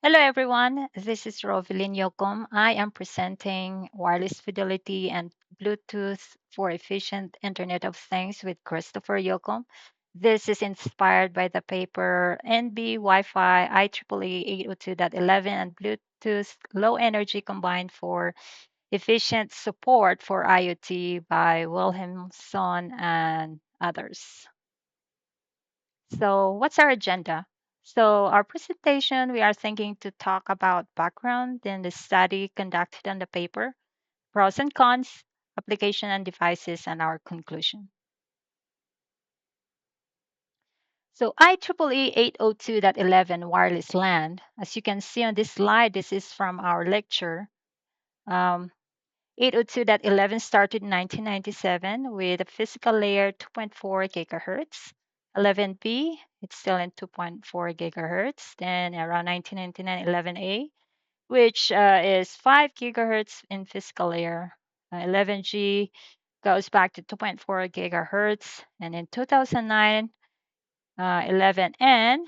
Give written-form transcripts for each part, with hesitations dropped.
Hello, everyone. This is Ruvylene Yocum. I am presenting wireless fidelity and Bluetooth for efficient Internet of Things with Christopher Yocum. This is inspired by the paper NB Wi-Fi IEEE 802.11 and Bluetooth Low Energy Combined for Efficient Support for IoT by Wilhelmson and others. So, what's our agenda? So, our presentation, we are thinking to talk about background in the study conducted on the paper, pros and cons, application and devices, and our conclusion. So, IEEE 802.11 wireless LAN, as you can see on this slide, this is from our lecture. 802.11 started in 1997 with a physical layer 2.4 gigahertz. 11B, it's still in 2.4 gigahertz. Then around 1999, 11A, which is 5 gigahertz in physical layer. 11G goes back to 2.4 gigahertz. And in 2009, 11N,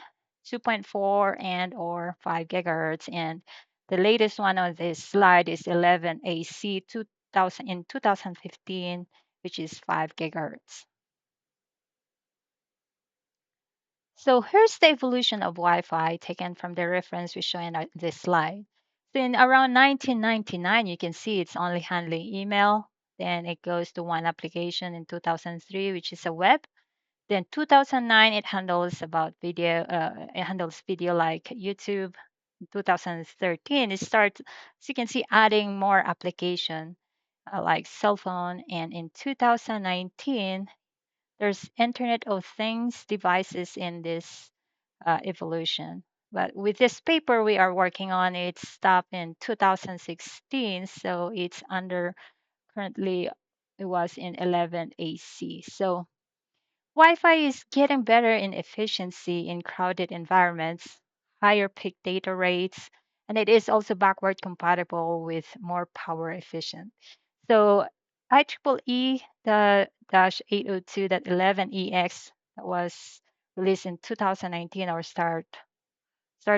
2.4 and or 5 gigahertz. And the latest one on this slide is 11AC 2000 in 2015, which is 5 gigahertz. So here's the evolution of Wi-Fi taken from the reference we show in this slide. So in around 1999, you can see it's only handling email. Then it goes to one application in 2003, which is a web. Then 2009, it handles about video. It handles video like YouTube. In 2013, it starts, as you can see, adding more application like cell phone. And in 2019, there's Internet of Things devices in this evolution. But with this paper we are working on, it stopped in 2016, so it's under currently it was in 11 AC. So Wi-Fi is getting better in efficiency in crowded environments, higher peak data rates, and it is also backward compatible with more power efficient. So IEEE the dash 802.11EX that was released in 2019 or started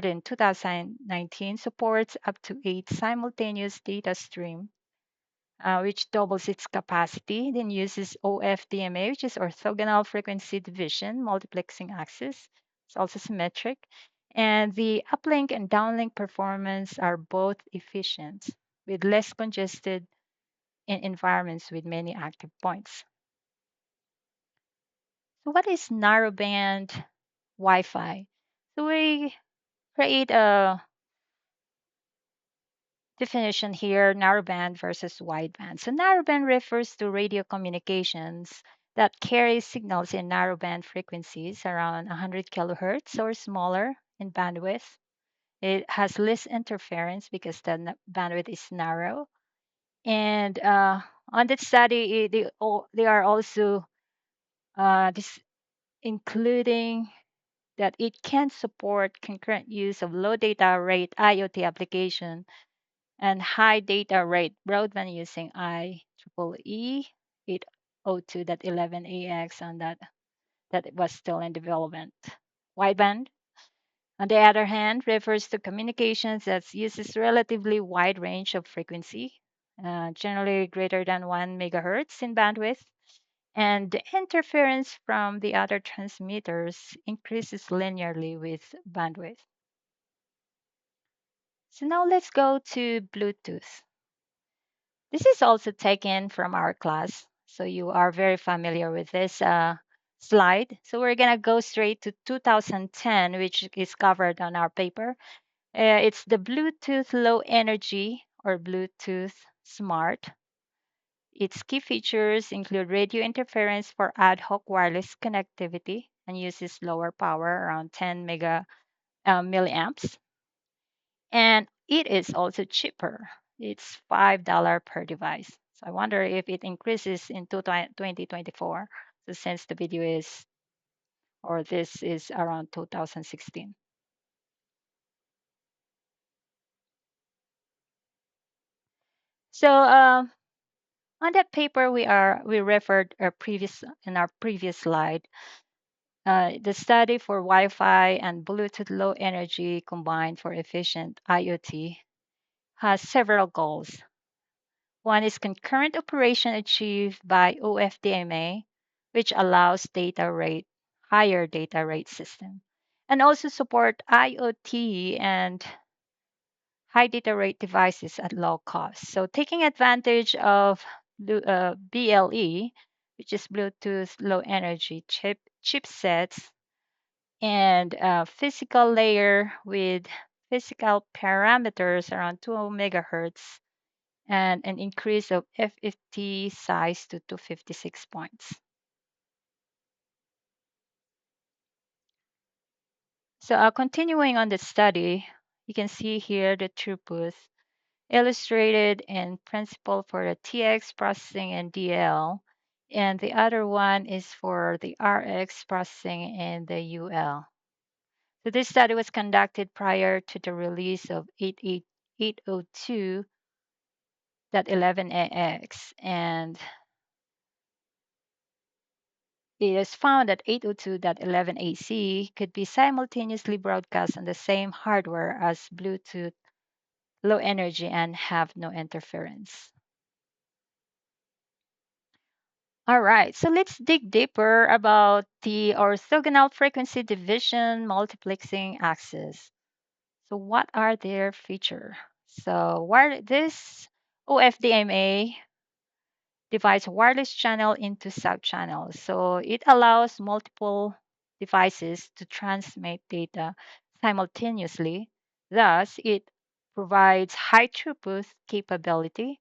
in 2019 supports up to 8 simultaneous data stream which doubles its capacity, then uses OFDMA, which is orthogonal frequency division, multiplexing axis. It's also symmetric. And the uplink and downlink performance are both efficient with less congested in environments with many active points. So, what is narrowband Wi Fi? So, we create a definition here, narrowband versus wideband. So narrowband refers to radio communications that carry signals in narrowband frequencies around 100 kilohertz or smaller in bandwidth. It has less interference because the bandwidth is narrow. And on that study, they are also this, including that it can support concurrent use of low data rate IoT application and high data rate broadband using IEEE 802.11ax on that it was still in development. Wideband, on the other hand, refers to communications that uses relatively wide range of frequency, generally greater than 1 megahertz in bandwidth, and the interference from the other transmitters increases linearly with bandwidth. So now let's go to Bluetooth. This is also taken from our class, so you are very familiar with this slide. So we're going to go straight to 2010, which is covered on our paper. It's the Bluetooth Low Energy or Bluetooth Smart. Its key features include radio interference for ad hoc wireless connectivity and uses lower power, around 10 milliamps, and it is also cheaper. It's $5 per device. So I wonder if it increases in 2024. So since the video is or this is around 2016. So on that paper we referred our previous in our previous slide. The study for Wi-Fi and Bluetooth Low Energy combined for efficient IoT has several goals. One is concurrent operation achieved by OFDMA, which allows higher data rate system, and also support IoT and high data rate devices at low cost. So taking advantage of BLE, which is Bluetooth Low Energy chipsets, and a physical layer with physical parameters around 2 megahertz and an increase of FFT size to 256 points. So continuing on the study, you can see here the throughput illustrated in principle for the TX processing and DL, and the other one is for the RX processing and the UL. So this study was conducted prior to the release of 802.11ax, and it is found that 802.11ac could be simultaneously broadcast on the same hardware as Bluetooth Low Energy and have no interference. All right, so let's dig deeper about the orthogonal frequency division multiplexing axis. So what are their features? So this OFDMA divides wireless channel into subchannels. So it allows multiple devices to transmit data simultaneously. Thus, it provides high throughput capability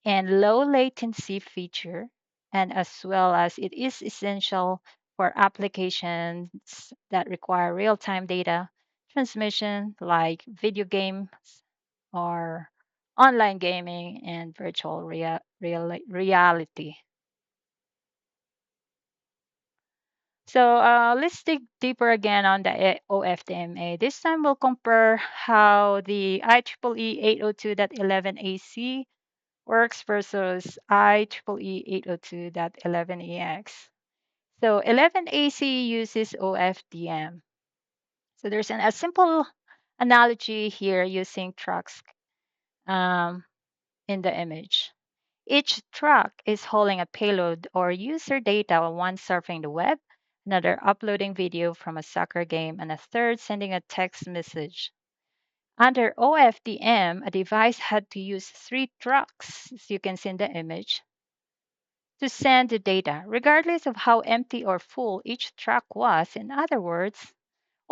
and low latency feature, and as well as it is essential for applications that require real-time data transmission like video games or online gaming and virtual reality. So let's dig deeper again on the OFDMA. This time we'll compare how the IEEE 802.11ac works versus IEEE 802.11ax. So 11ac uses OFDM. So there's a simple analogy here using trucks um, in the image. Each truck is holding a payload or user data, one surfing the web, another uploading video from a soccer game, and a third sending a text message. Under OFDM, a device had to use three trucks, as you can see in the image, to send the data, regardless of how empty or full each truck was. In other words,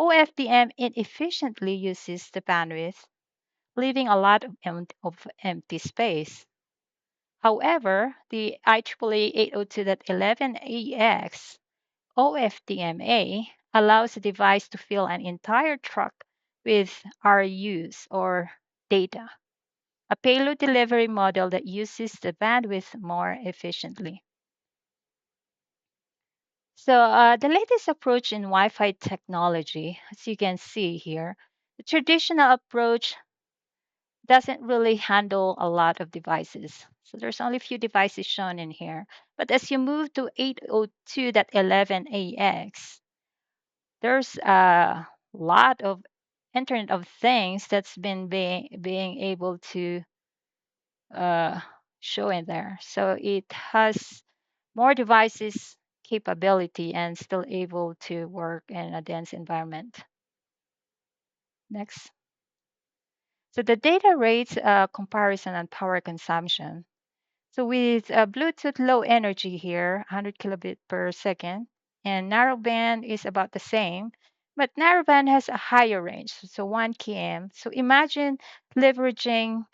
OFDM inefficiently uses the bandwidth, leaving a lot of empty space. However, the IEEE 802.11ax OFDMA allows the device to fill an entire truck with RUs or data, a payload delivery model that uses the bandwidth more efficiently. So, the latest approach in Wi Fi technology, as you can see here, the traditional approach doesn't really handle a lot of devices. So there's only a few devices shown in here. But as you move to 802.11ax, there's a lot of Internet of Things that's been being able to uh, show in there. So it has more devices capability and still able to work in a dense environment. Next. So the data rates comparison and power consumption. So with Bluetooth low energy here, 100 kilobit per second, and narrowband is about the same, but narrowband has a higher range, so 1 km. So imagine leveraging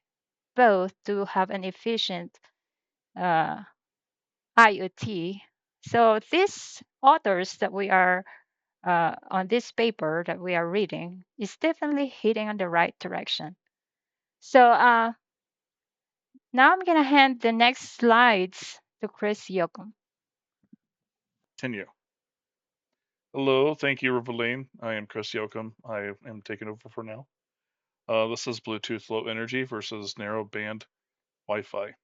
both to have an efficient uh, IoT. So these authors that we are on this paper that we are reading is definitely heading on the right direction. So now I'm gonna hand the next slides to Chris Yocum. Continue. Hello, thank you, Ruvylene. I am Chris Yocum. I am taking over for now. This is Bluetooth Low Energy versus narrowband Wi-Fi.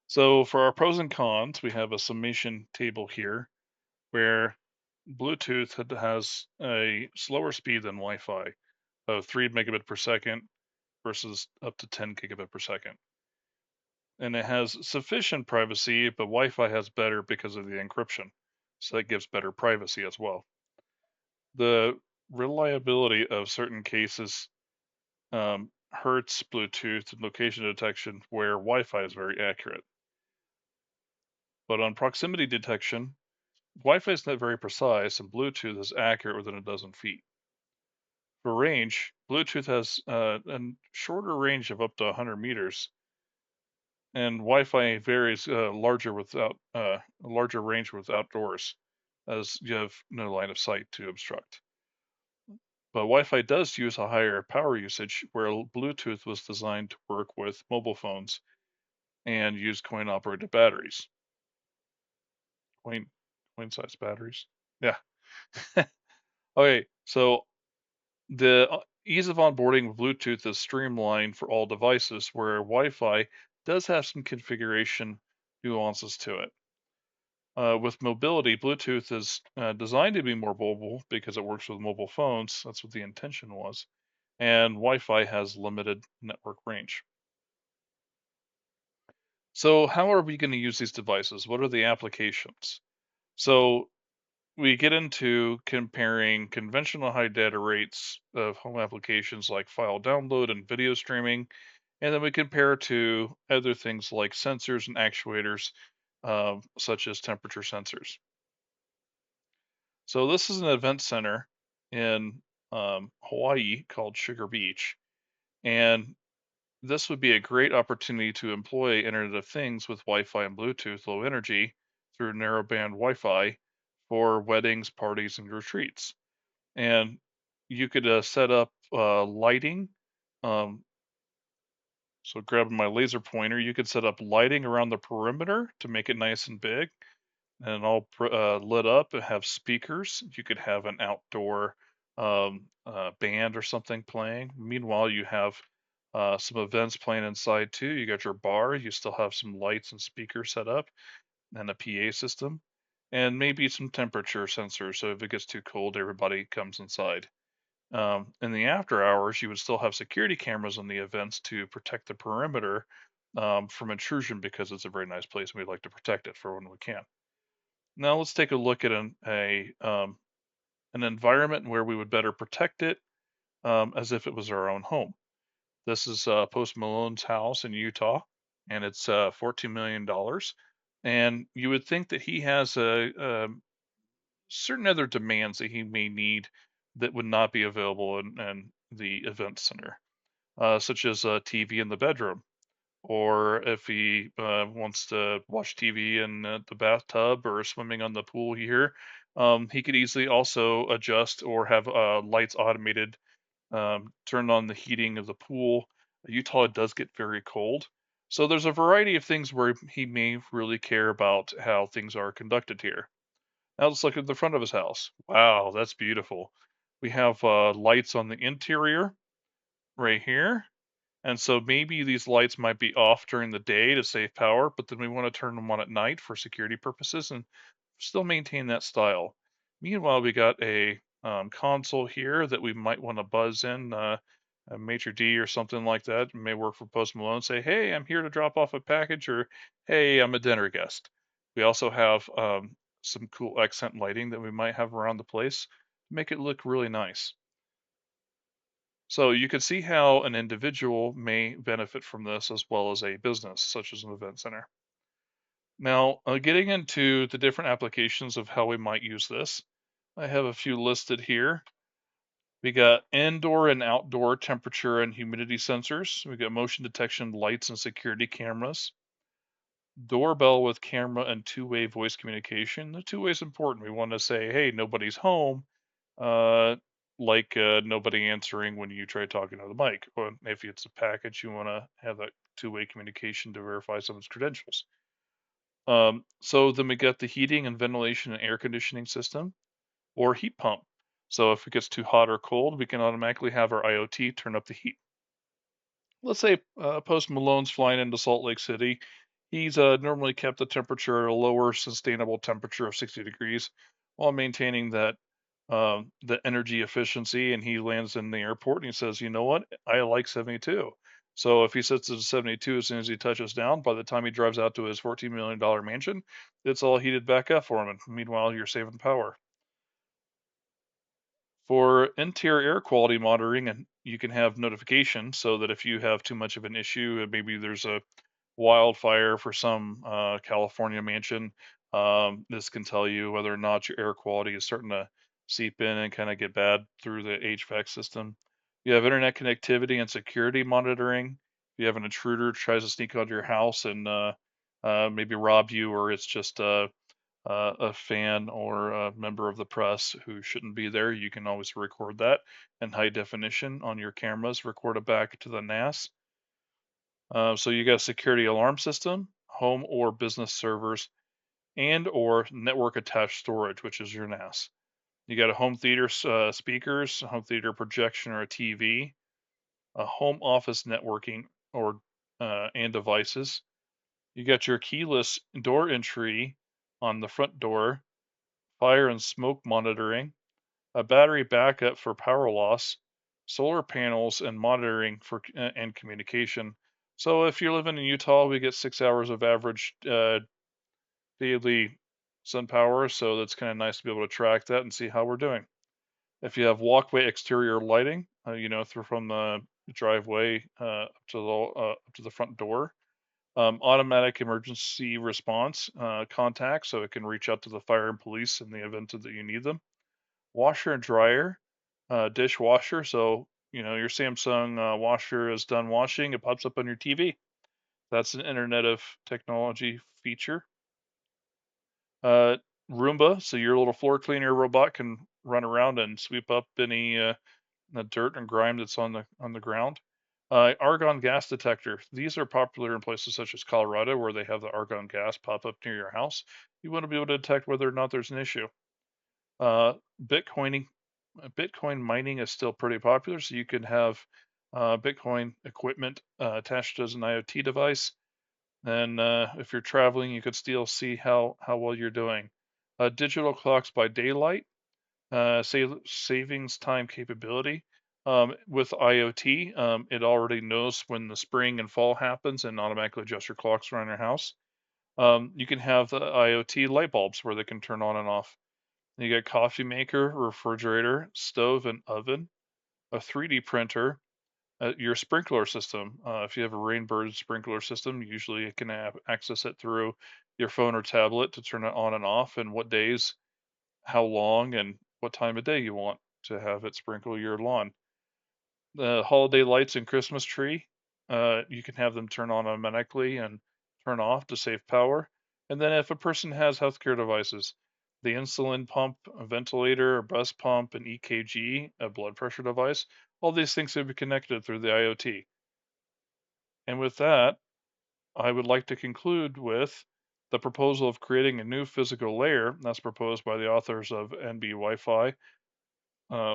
So for our pros and cons, we have a summation table here where Bluetooth has a slower speed than Wi-Fi of 3 megabit per second versus up to 10 gigabit per second. And it has sufficient privacy, but Wi-Fi has better because of the encryption. So that gives better privacy as well. The reliability of certain cases hurts Bluetooth and location detection where Wi-Fi is very accurate. But on proximity detection, Wi-Fi is not very precise and Bluetooth is accurate within a dozen feet. For range, Bluetooth has a shorter range of up to 100 meters, and Wi-Fi varies a larger range with outdoors, as you have no line of sight to obstruct. But Wi-Fi does use a higher power usage, where Bluetooth was designed to work with mobile phones and use coin-operated batteries. Coin, coin-sized batteries. Yeah. Okay, so the ease of onboarding with Bluetooth is streamlined for all devices, where Wi-Fi does have some configuration nuances to it. With mobility, Bluetooth is designed to be more mobile because it works with mobile phones. That's what the intention was. And Wi-Fi has limited network range. So how are we going to use these devices? What are the applications? So we get into comparing conventional high data rates of home applications like file download and video streaming, and then we compare to other things like sensors and actuators, such as temperature sensors. So this is an event center in Hawaii called Sugar Beach, and this would be a great opportunity to employ Internet of Things with Wi-Fi and Bluetooth low energy through narrowband Wi-Fi for weddings, parties, and retreats. And you could set up lighting. Um, so grabbing my laser pointer, you could set up lighting around the perimeter to make it nice and big and all lit up and have speakers. You could have an outdoor band or something playing. Meanwhile, you have some events playing inside too. You got your bar. You still have some lights and speakers set up and a PA system, and maybe some temperature sensors. So if it gets too cold, everybody comes inside. In the after hours, you would still have security cameras on the events to protect the perimeter from intrusion because it's a very nice place and we'd like to protect it for when we can. Now let's take a look at an environment where we would better protect it as if it was our own home. This is Post Malone's house in Utah, and it's $14 million. And you would think that he has certain other demands that he may need that would not be available in the event center, such as a TV in the bedroom, or if he wants to watch TV in the bathtub or swimming on the pool here, he could easily also adjust or have lights automated, turn on the heating of the pool. Utah does get very cold. So there's a variety of things where he may really care about how things are conducted here. Now let's look at the front of his house. Wow, that's beautiful. We have lights on the interior right here. And so maybe these lights might be off during the day to save power, but then we want to turn them on at night for security purposes and still maintain that style. Meanwhile, we got a console here that we might want to buzz in a maitre d or something like that. It may work for Post Malone. Say, hey, I'm here to drop off a package, or hey, I'm a dinner guest. We also have some cool accent lighting that we might have around the place to make it look really nice. So you can see how an individual may benefit from this as well as a business, such as an event center. Now, getting into the different applications of how we might use this, I have a few listed here. We got indoor and outdoor temperature and humidity sensors. We got motion detection lights and security cameras. Doorbell with camera and two-way voice communication. The two-way is important. We want to say, hey, nobody's home, uh, like nobody answering when you try talking to the mic. Or if it's a package, you want to have that two-way communication to verify someone's credentials. So then we got the heating and ventilation and air conditioning system or heat pump. So if it gets too hot or cold, we can automatically have our IoT turn up the heat. Let's say Post Malone's flying into Salt Lake City. He's normally kept the temperature at a lower sustainable temperature of 60 degrees. while maintaining that the energy efficiency. And he lands in the airport and he says, you know what? I like 72. So if he sits at 72, as soon as he touches down, by the time he drives out to his $14 million mansion, it's all heated back up for him. And meanwhile, you're saving power. For interior air quality monitoring, and you can have notifications so that if you have too much of an issue, maybe there's a wildfire for some California mansion, this can tell you whether or not your air quality is starting to seep in and kind of get bad through the HVAC system. You have internet connectivity and security monitoring. If you have an intruder tries to sneak onto your house and maybe rob you, or it's just a fan or a member of the press who shouldn't be there, you can always record that in high definition on your cameras, record it back to the NAS. So you got a security alarm system, home or business servers, and or network attached storage, which is your NAS. You got a home theater speakers, a home theater projection or a TV, a home office networking or and devices. You got your keyless door entry on the front door, fire and smoke monitoring, a battery backup for power loss, solar panels, and monitoring for and communication. So if you're living in Utah, we get 6 hours of average daily sun power, so that's kind of nice to be able to track that and see how we're doing. If you have walkway exterior lighting, through from the driveway up to the front door, automatic emergency response contact, so it can reach out to the fire and police in the event that you need them. Washer and dryer, dishwasher. So, your Samsung washer is done washing, it pops up on your TV. That's an Internet of Technology feature. Uh, Roomba, so your little floor cleaner robot can run around and sweep up any the dirt and grime that's on the ground. Argon gas detector. These are popular in places such as Colorado, where they have the argon gas pop up near your house. You want to be able to detect whether or not there's an issue. Uh, Bitcoining, Bitcoin mining is still pretty popular, so you can have Bitcoin equipment attached as an IoT device. And if you're traveling, you could still see how well you're doing. Digital clocks by daylight, savings time capability. With IoT, it already knows when the spring and fall happens and automatically adjusts your clocks around your house. You can have the IoT light bulbs where they can turn on and off. You get coffee maker, refrigerator, stove, and oven, a 3D printer, your sprinkler system. If you have a Rainbird sprinkler system, usually it can access it through your phone or tablet to turn it on and off, and what days, how long, and what time of day you want to have it sprinkle your lawn. The holiday lights and Christmas tree, you can have them turn on automatically and turn off to save power. And then if a person has healthcare devices, the insulin pump, a ventilator, a breast pump, an EKG, a blood pressure device, all these things can be connected through the IoT. And with that, I would like to conclude with the proposal of creating a new physical layer that's proposed by the authors of NB Wi-Fi, uh,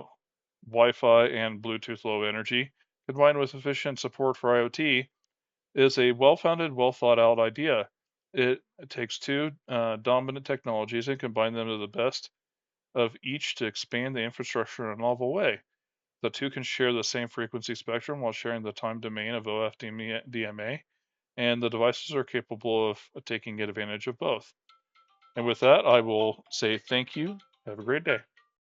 Wi-Fi and Bluetooth Low Energy, combined with efficient support for IoT, is a well-founded, well-thought-out idea. It takes two dominant technologies and combine them to the best of each to expand the infrastructure in a novel way. The two can share the same frequency spectrum while sharing the time domain of OFDMA, and the devices are capable of taking advantage of both. And with that, I will say thank you. Have a great day.